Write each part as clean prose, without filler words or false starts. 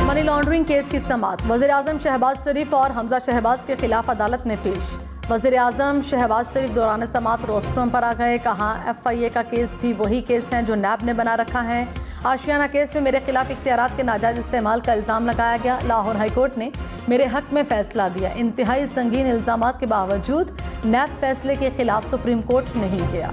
Money laundering case की समाअत। वज़ीर-ए-आज़म शहबाज शरीफ और हमजा शहबाज के खिलाफ अदालत में पेश। वज़ीर-ए-आज़म शहबाज शरीफ दौरान समाअत रोस्ट्रम पर आ गए। कहा FIA का केस भी वही केस है जो नैब ने बना रखा है। आशियाना केस में मेरे खिलाफ इख्तियारात के नाजायज इस्तेमाल का इल्ज़ाम लगाया गया। लाहौर हाईकोर्ट ने मेरे हक में फैसला दिया। इंतहाई संगीन इल्ज़ामात के बावजूद नैब फैसले के खिलाफ सुप्रीम कोर्ट नहीं गया।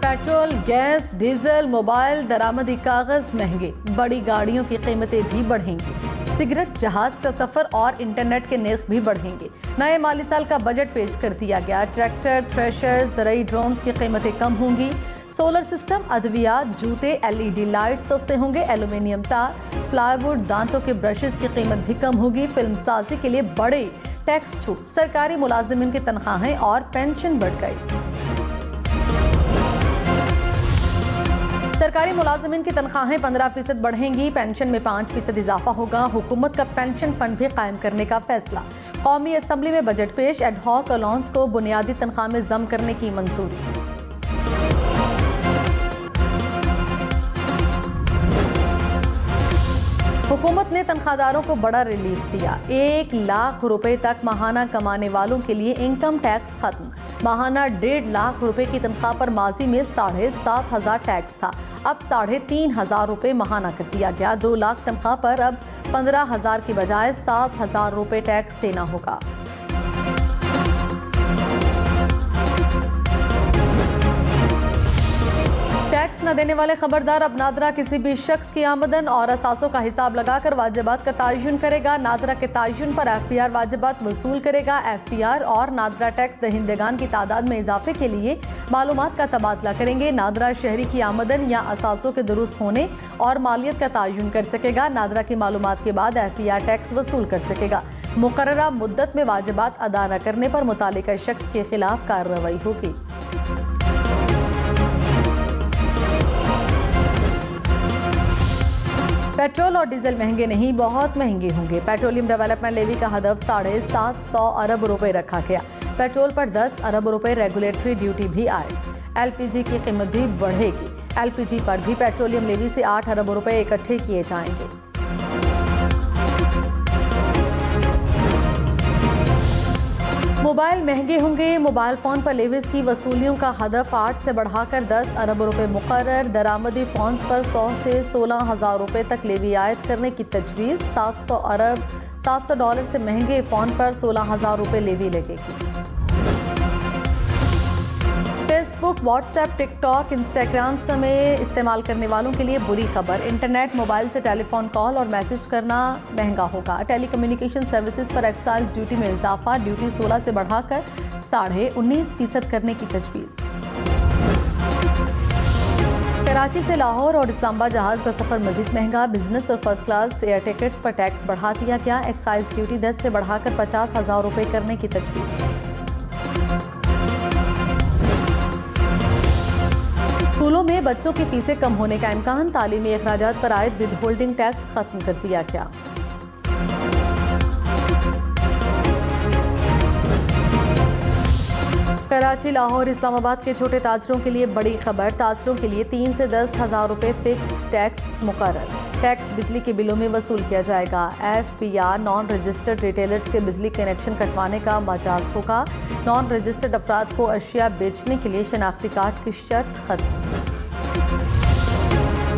पेट्रोल, गैस, डीजल, मोबाइल, दरामदी कागज महंगे। बड़ी गाड़ियों की कीमतें भी बढ़ेंगी। सिगरेट, जहाज का सफर और इंटरनेट के नर्ख भी बढ़ेंगे। नए माली साल का बजट पेश कर दिया गया। ट्रैक्टर, थ्रेशर, ज़रूरी ड्रोन की कीमतें कम होंगी। सोलर सिस्टम, अद्वियात, जूते, LED लाइट सस्ते होंगे। एल्यूमिनियम तार, प्लाईवुड, दांतों के ब्रशेस की कीमत भी कम होगी। फिल्मसाजी के लिए बड़े टैक्स छूट। सरकारी मुलाजिमिन की तनख्वाहें और पेंशन बढ़ गई। सरकारी मुलाजिमिन की तनख्वाहें 15% बढ़ेंगी। पेंशन में 5% इजाफा होगा। हुकूमत का पेंशन फंड भी कायम करने का फैसला। कौमी असम्बली में बजट पेश। एडहॉक अलाउंस को बुनियादी तनख्वाह में जम करने की मंजूरी। हुकूमत ने तनख्वाहदारों को बड़ा रिलीफ दिया। 1 लाख रुपए तक माहाना कमाने वालों के लिए इनकम टैक्स खत्म। माहाना 1.5 लाख रुपए की तनख्वाह पर माजी में 7,500 टैक्स था, अब 3,500 रुपए माहाना कर दिया गया। 2 लाख तनख्वाह पर अब 15,000 की बजाय 7,000 रुपए टैक्स देना होगा। टैक्स न देने वाले खबरदार। अब नादरा किसी भी शख्स की आमदन और असासों का हिसाब लगाकर वाजिबात का तयन करेगा। नादरा के तयन पर FPR वाजिबात वसूल करेगा। FPR और नादरा टैक्स दहिंदगान की तादाद में इजाफे के लिए मालूमात का तबादला करेंगे। नादरा शहरी की आमदन या असासों के दुरुस्त होने और मालियत का तयन कर सकेगा। नादरा की मालूमात के बाद FPR टैक्स वसूल कर सकेगा। मुकर्ररा मुद्दत में वाजिबात अदा न करने पर मुतालिका शख्स के खिलाफ कार्रवाई होगी। पेट्रोल और डीजल महंगे नहीं, बहुत महंगे होंगे। पेट्रोलियम डेवलपमेंट लेवी का हदफ 750 अरब रुपए रखा गया। पेट्रोल पर 10 अरब रुपए रेगुलेटरी ड्यूटी भी आए। LPG की कीमत भी बढ़ेगी। LPG पर भी पेट्रोलियम लेवी से 8 अरब रुपए इकट्ठे किए जाएंगे। मोबाइल महंगे होंगे। मोबाइल फ़ोन पर लेवीज की वसूलियों का हदफ 8 से बढ़ाकर 10 अरब रुपए मुकर्रर। दरामदी फ़ोन्स पर 100 से 16,000 रुपए तक लेवी आयद करने की तजवीज़। $700 से महंगे फ़ोन पर 16,000 रुपए लेवी लगेगी। फेसबुक, व्हाट्सएप, टिकटॉक, इंस्टाग्राम समेत इस्तेमाल करने वालों के लिए बुरी खबर। इंटरनेट, मोबाइल से टेलीफोन कॉल और मैसेज करना महंगा होगा। टेलीकम्युनिकेशन सर्विसेज पर एक्साइज ड्यूटी में इजाफा। ड्यूटी 16 से बढ़ाकर 19.5% करने की तजवीज़। कराची से लाहौर और इस्लामाबाद जहाज़ का सफ़र मजीद महंगा। बिजनेस और फर्स्ट क्लास एयर टिकट्स पर टैक्स बढ़ा दिया गया। एक्साइज ड्यूटी 10 से बढ़ाकर 50,000 रुपये करने की तजवीज़। स्कूलों में बच्चों की फीसें कम होने का इम्कान। तालीमी अखराजात पर आयद विद होल्डिंग टैक्स खत्म कर दिया गया। कराची, लाहौर, इस्लामाबाद के छोटे ताजरों के लिए बड़ी खबर। ताजरों के लिए 3 से 10,000 रुपये फिक्स्ड टैक्स मुकर्रर। टैक्स बिजली के बिलों में वसूल किया जाएगा। FPR नॉन रजिस्टर्ड रिटेलर्स के बिजली कनेक्शन कटवाने का मजाज होगा। नॉन रजिस्टर्ड अफराद को अशिया बेचने के लिए शनाख्ती कार्ड की शर्त खत्म।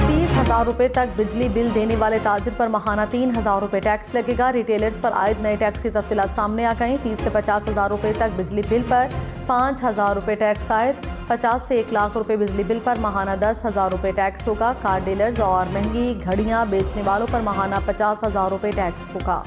30,000 रुपये तक बिजली बिल देने वाले ताजिर पर माहाना 3,000 रुपये टैक्स लगेगा। रिटेलर्स पर आयद नए टैक्स की तफसीलात सामने आ गई। 30 से 50,000 रुपये तक बिजली बिल पर 5,000 रुपये टैक्स आयद। 50 से 1 लाख रुपये बिजली बिल पर माहाना 10,000 रुपये टैक्स होगा। कार डीलर्स और महंगी घड़ियां बेचने वालों पर माहाना 50,000 रुपये टैक्स होगा।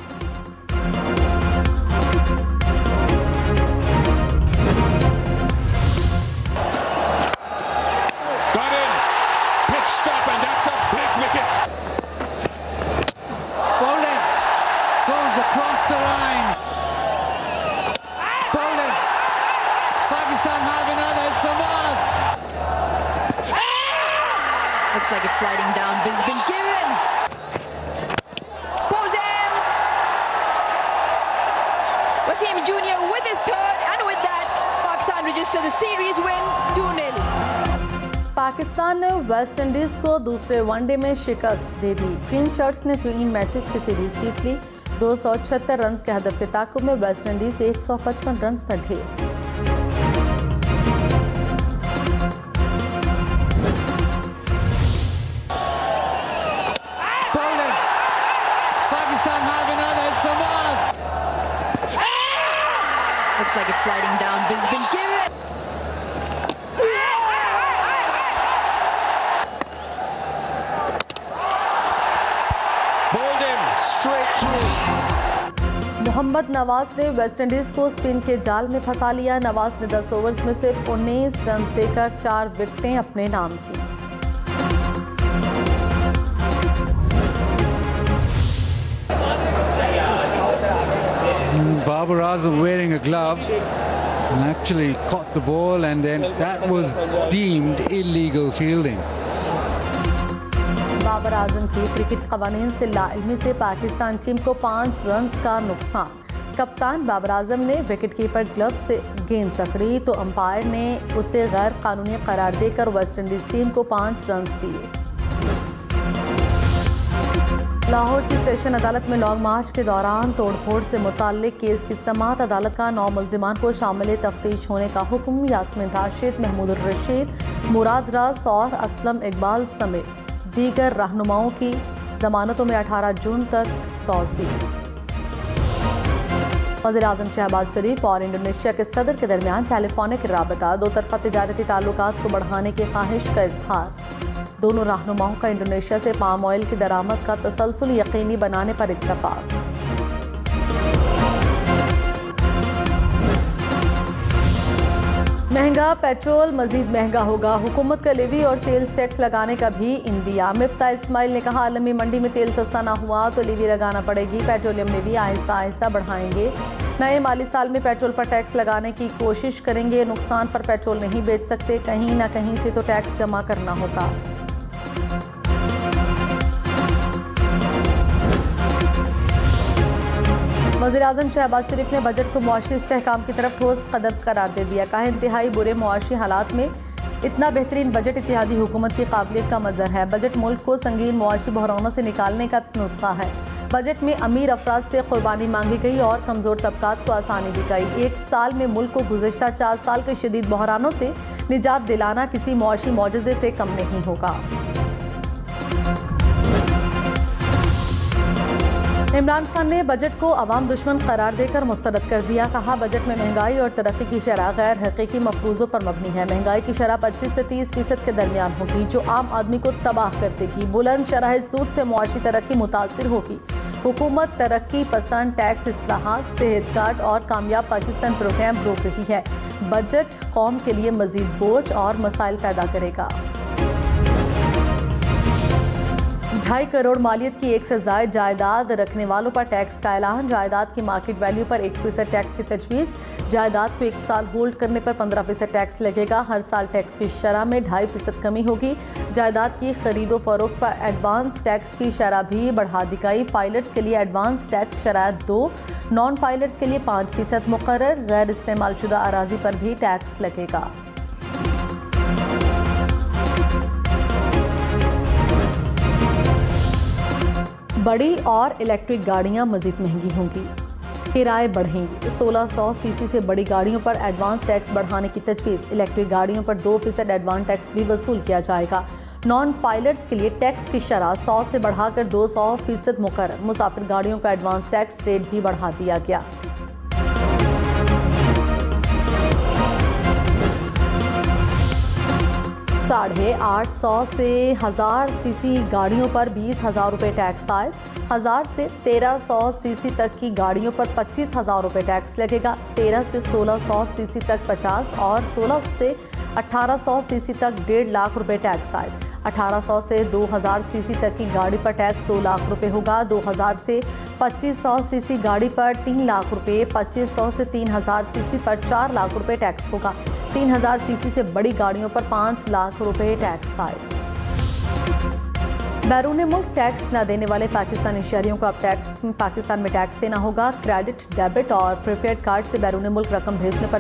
Looks like it's sliding down. Bin's been given. Pulls in. Wasim Jr. with his third, and with that, Pakistan register the series win 2-0. Pakistan ने वेस्ट इंडीज को दूसरे वनडे में शिकस्त दे दी। ग्रीन शर्ट्स ने 3 मैचेस की सीरीज जीत ली। 276 run के हदफ के ताक़ुब में वेस्ट इंडीज 155 रन पर ढेर। Looks like it's sliding down. Bin's been given. Bowled him straight through. Mohammad Nawaz ने वेस्ट इंडीज को स्पिन के जाल में फंसा लिया। नवाज ने 10 ओवर्स में सिर्फ 19 रन देकर 4 विकेटें अपने नाम की। Babar Azam wearing a glove and actually caught the ball, and then that was deemed illegal fielding. Babar Azam की क्रिकेट कवानीन से लाइल्मी से पाकिस्तान टीम को 5 रन का नुकसान। कप्तान बाबर आजम ने विकेट कीपर ग्लव से गेंद पकड़ी तो अंपायर ने उसे गैर कानूनी करार देकर वेस्ट इंडीज टीम को 5 रन दिए। लाहौर की सेशन अदालत में लॉन्ग मार्च के दौरान तोड़फोड़ से मुताल्लिक केस की समाअत। अदालत का 9 मुल्जिमान को शामिल तफ्तीश होने का हुक्म। यास्मीन राशिद, महमूद रशीद, मुराद रास और असलम इकबाल समेत दीगर रहनुमाओं की जमानतों में 18 जून तक तौसील। वज़ीर-ए-आज़म शहबाज शरीफ और इंडोनेशिया के सदर के दरमियान टेलीफोनिक राबता, 2 तरफ़ा तिजारती ताल्लुकात को बढ़ाने की ख्वाहिश का इजहार। दोनों रहनुमाओं का इंडोनेशिया से पाम ऑयल की दरामद का तसलसल यकीनी बनाने पर इत्तफाक। महंगा पेट्रोल मजीद महंगा होगा। हुकूमत का लेवी और सेल्स टैक्स लगाने का भी इंदिया। मिफ्ता इस्माइल ने कहा, आलमी मंडी में तेल सस्ता ना हुआ तो लेवी लगाना पड़ेगी। पेट्रोलियम लेवी आहिस्ता आहिस्ता बढ़ाएंगे। नए माली साल में पेट्रोल पर टैक्स लगाने की कोशिश करेंगे। नुकसान पर पेट्रोल नहीं बेच सकते, कहीं ना कहीं से तो टैक्स जमा करना होगा। वज़ीर-ए-आज़म शहबाज शरीफ ने बजट को मुआशी इस्तेहकाम की तरफ ठोस कदम करार दे दिया। कहा, इंतहाई बुरे मुआशी हालात में इतना बेहतरीन बजट इत्तेहादी हुकूमत की काबिलियत का मज़हर है। बजट मुल्क को संगीन मुआशी बहरानों से निकालने का नुस्खा है। बजट में अमीर अफराद से कुर्बानी मांगी गई और कमज़ोर तबकात को आसानी दी गई। 1 साल में मुल्क को गुज़श्ता 4 साल के शदीद बहरानों से निजात दिलाना किसी मुआशी मौजज़े से कम नहीं होगा। इमरान खान ने बजट को अवाम दुश्मन करार देकर मुस्तरद कर दिया। कहा, बजट में महंगाई और तरक्की की शरह गैर हकीकी मफरूज़ों पर मबनी है। महंगाई की शरह 25 से 30% के दरमियान होगी, जो आम आदमी को तबाह कर देगी। बुलंद शरह सूद से मुआशी तरक्की मुतासिर होगी। हुकूमत तरक्की पसंद टैक्स इस्लाहात, सेहत कार्ड और कामयाब पाकिस्तान प्रोग्राम रोक रही है। बजट कौम के लिए मजीद बोझ और मसाइल पैदा करेगा। 2.5 करोड़ मालियत की 1 से ज़ायद जायदाद रखने वालों पर टैक्स का ऐलान। जायदाद की मार्केट वैल्यू पर 1% टैक्स की तजवीज़। जायदाद को 1 साल होल्ड करने पर 15% टैक्स लगेगा। हर साल टैक्स की शरह में 2.5% कमी होगी। जायदाद की खरीदो फरोख्त पर एडवांस टैक्स की शरह भी बढ़ा दी गई। फाइलर्स के लिए एडवांस टैक्स शरह 2, नॉन फाइलर्स के लिए 5% मुकर्रर। गैर इस्तेमाल शुदा अराजी पर भी टैक्स लगेगा। बड़ी और इलेक्ट्रिक गाड़ियां मजीद महंगी होंगी, किराए बढ़ेंगे। 1600 सीसी से बड़ी गाड़ियों पर एडवांस टैक्स बढ़ाने की तजवीज़। इलेक्ट्रिक गाड़ियों पर 2% एडवांस टैक्स भी वसूल किया जाएगा। नॉन फाइलर्स के लिए टैक्स की शरह 100 से बढ़ाकर 200% मुकर्रर। मुसाफिर गाड़ियों का एडवांस टैक्स रेट भी बढ़ा दिया गया। $850 से 1000 सीसी गाड़ियों पर 20,000 रुपये टैक्स आए। 1000 से 1300 सीसी तक की गाड़ियों पर 25,000 रुपये टैक्स लगेगा। 13 से 1600 सीसी तक 50 और 16 से 1800 सीसी तक 1.5 लाख रुपये टैक्स आए। 1800 से 2000 सीसी तक की गाड़ी पर टैक्स 2 लाख रुपये होगा। 2000 से 2500 सीसी गाड़ी पर 3 लाख रुपये। 2500 से 3000 सीसी पर 4 लाख रुपये टैक्स होगा। 3000 सीसी से बड़ी गाड़ियों पर 5 लाख रुपये टैक्स आए। बैरून मुल्क टैक्स न देने वाले पाकिस्तानी शहरियों को अब पाकिस्तान में टैक्स देना होगा। क्रेडिट, डेबिट और प्रीपेड कार्ड से बैरून मुल्क रकम भेजने पर